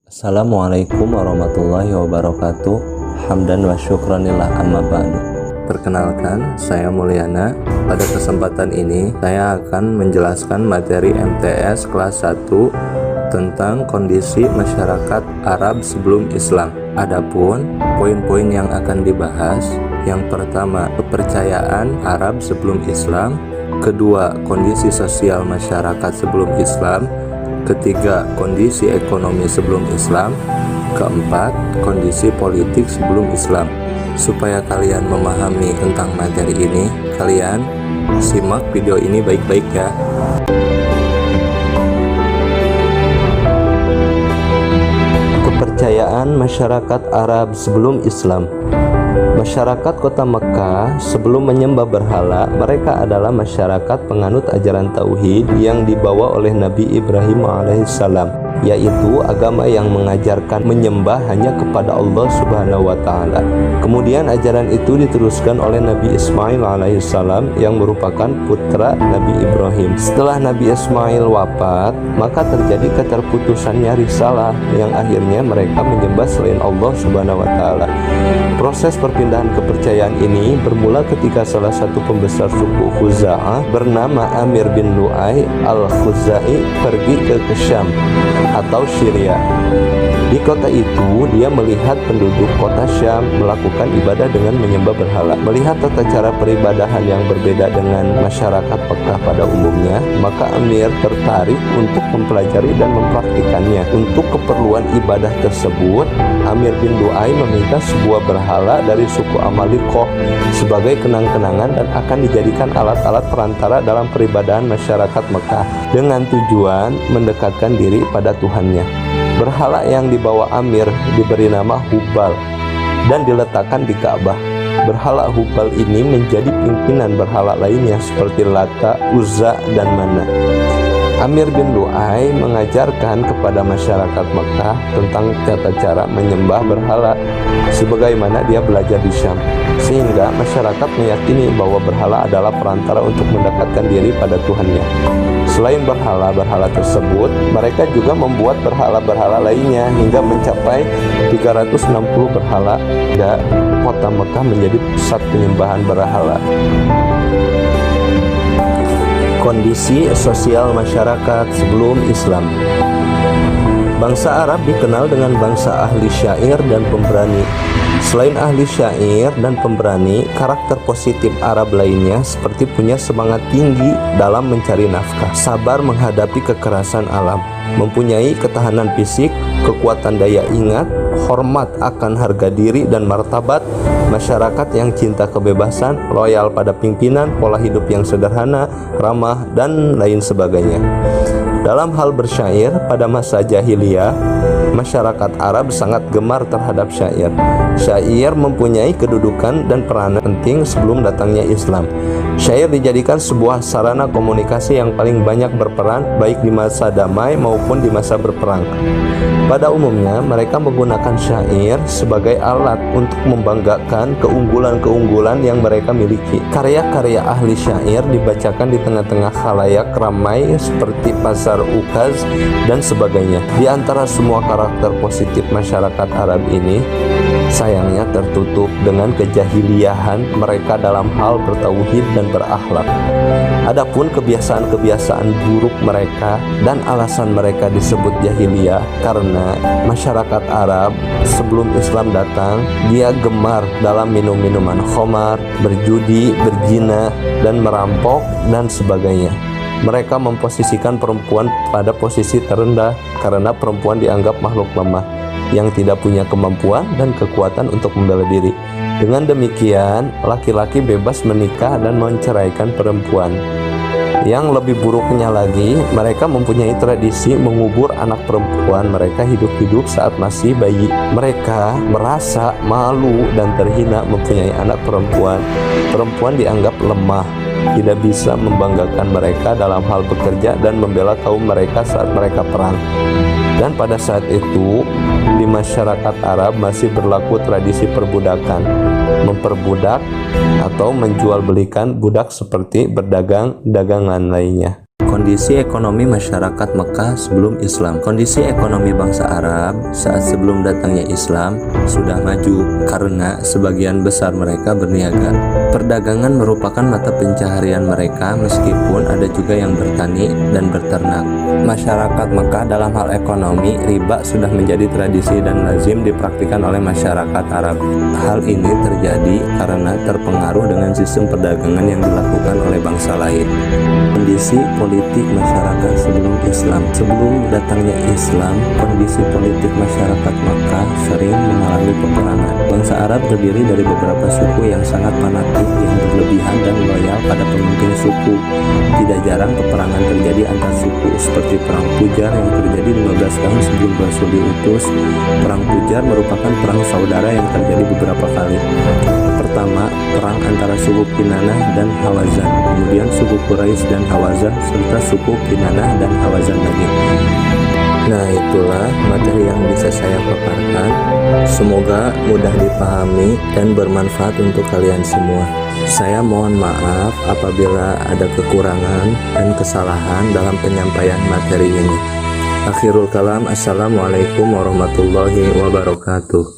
Assalamualaikum warahmatullahi wabarakatuh. Hamdan wa syukranillah amma ba'du. Perkenalkan, saya Mulyana. Pada kesempatan ini, saya akan menjelaskan materi MTS kelas 1 tentang kondisi masyarakat Arab sebelum Islam. Adapun poin-poin yang akan dibahas, yang pertama, kepercayaan Arab sebelum Islam. Kedua, kondisi sosial masyarakat sebelum Islam. Ketiga, kondisi ekonomi sebelum Islam. Keempat, kondisi politik sebelum Islam. Supaya kalian memahami tentang materi ini, kalian simak video ini baik-baik ya. Kepercayaan masyarakat Arab sebelum Islam. Masyarakat kota Mekah sebelum menyembah berhala, mereka adalah masyarakat penganut ajaran tauhid yang dibawa oleh Nabi Ibrahim alaihissalam, yaitu agama yang mengajarkan menyembah hanya kepada Allah Subhanahu wa Ta'ala. Kemudian ajaran itu diteruskan oleh Nabi Ismail alaihissalam yang merupakan putra Nabi Ibrahim. Setelah Nabi Ismail wafat, maka terjadi keterputusannya risalah yang akhirnya mereka menyembah selain Allah Subhanahu wa Ta'ala. Proses perpindahan kepercayaan ini bermula ketika salah satu pembesar suku Khuza'ah bernama Amir bin Lu'ay al-Khuzai pergi ke Syam atau Syria. Di kota itu, dia melihat penduduk kota Syam melakukan ibadah dengan menyembah berhala. Melihat tata cara peribadahan yang berbeda dengan masyarakat Mekah pada umumnya, maka Amir tertarik untuk mempelajari dan mempraktikannya. Untuk keperluan ibadah tersebut, Amir bin Lu'ay meminta sebuah berhala dari suku Amalikoh sebagai kenang-kenangan dan akan dijadikan alat-alat perantara dalam peribadahan masyarakat Mekah dengan tujuan mendekatkan diri pada Tuhannya. Berhala yang dibawa Amir diberi nama Hubal dan diletakkan di Ka'bah. Berhala Hubal ini menjadi pimpinan berhala lainnya seperti Lata, Uzza, dan Mana. Amir bin Lu'ay mengajarkan kepada masyarakat Mekah tentang tata cara menyembah berhala sebagaimana dia belajar di Syam, sehingga masyarakat meyakini bahwa berhala adalah perantara untuk mendekatkan diri pada Tuhannya. Selain berhala-berhala tersebut, mereka juga membuat berhala-berhala lainnya hingga mencapai 360 berhala, dan kota Mekah menjadi pusat penyembahan berhala. Kondisi sosial masyarakat sebelum Islam. Bangsa Arab dikenal dengan bangsa ahli syair dan pemberani. Selain ahli syair dan pemberani, karakter positif Arab lainnya seperti punya semangat tinggi dalam mencari nafkah, sabar menghadapi kekerasan alam, mempunyai ketahanan fisik, kekuatan daya ingat, hormat akan harga diri dan martabat, masyarakat yang cinta kebebasan, loyal pada pimpinan, pola hidup yang sederhana, ramah, dan lain sebagainya. Dalam hal bersyair, pada masa jahiliyah, masyarakat Arab sangat gemar terhadap syair. Syair mempunyai kedudukan dan peranan penting sebelum datangnya Islam. Syair dijadikan sebuah sarana komunikasi yang paling banyak berperan baik di masa damai maupun di masa berperang. Pada umumnya, mereka menggunakan syair sebagai alat untuk membanggakan keunggulan-keunggulan yang mereka miliki. Karya-karya ahli syair dibacakan di tengah-tengah khalayak ramai seperti pasar Ukaz dan sebagainya. Di antara semua karakter positif masyarakat Arab ini, sayangnya tertutup dengan kejahiliahan mereka dalam hal bertauhid dan berakhlak. Adapun kebiasaan-kebiasaan buruk mereka dan alasan mereka disebut jahiliyah karena masyarakat Arab sebelum Islam datang, dia gemar dalam minum minuman khamar, berjudi, berzina, dan merampok dan sebagainya. Mereka memposisikan perempuan pada posisi terendah karena perempuan dianggap makhluk lemah yang tidak punya kemampuan dan kekuatan untuk membela diri. Dengan demikian, laki-laki bebas menikah dan menceraikan perempuan. Yang lebih buruknya lagi, mereka mempunyai tradisi mengubur anak perempuan mereka hidup-hidup saat masih bayi. Mereka merasa malu dan terhina mempunyai anak perempuan. Perempuan dianggap lemah, tidak bisa membanggakan mereka dalam hal bekerja dan membela kaum mereka saat mereka perang. Dan pada saat itu, di masyarakat Arab masih berlaku tradisi perbudakan, memperbudak atau menjual belikan budak seperti berdagang dagangan lainnya. Kondisi ekonomi masyarakat Mekah sebelum Islam. Kondisi ekonomi bangsa Arab saat sebelum datangnya Islam sudah maju karena sebagian besar mereka berniaga. Perdagangan merupakan mata pencaharian mereka meskipun ada juga yang bertani dan berternak. Masyarakat Mekah dalam hal ekonomi, riba sudah menjadi tradisi dan lazim dipraktikkan oleh masyarakat Arab. Hal ini terjadi karena terpengaruh dengan sistem perdagangan yang dilakukan oleh bangsa lain. Kondisi politik masyarakat sebelum Islam. Sebelum datangnya Islam, kondisi politik masyarakat Makkah sering mengalami peperangan. Bangsa Arab terdiri dari beberapa suku yang sangat fanatik, yang berlebihan dan loyal pada pemimpin suku. Tidak jarang peperangan terjadi antar suku, seperti Perang Pujar yang terjadi 15 tahun sebelum Rasul diutus. Perang Pujar merupakan perang saudara yang terjadi beberapa kali. Pertama, perang antara suku Kinanah dan Hawazan, kemudian suku Quraisy dan Hawazan, serta suku Kinanah dan Hawazan lagi. Nah, itulah materi yang bisa saya paparkan. Semoga mudah dipahami dan bermanfaat untuk kalian semua. Saya mohon maaf apabila ada kekurangan dan kesalahan dalam penyampaian materi ini. Akhirul kalam, assalamualaikum warahmatullahi wabarakatuh.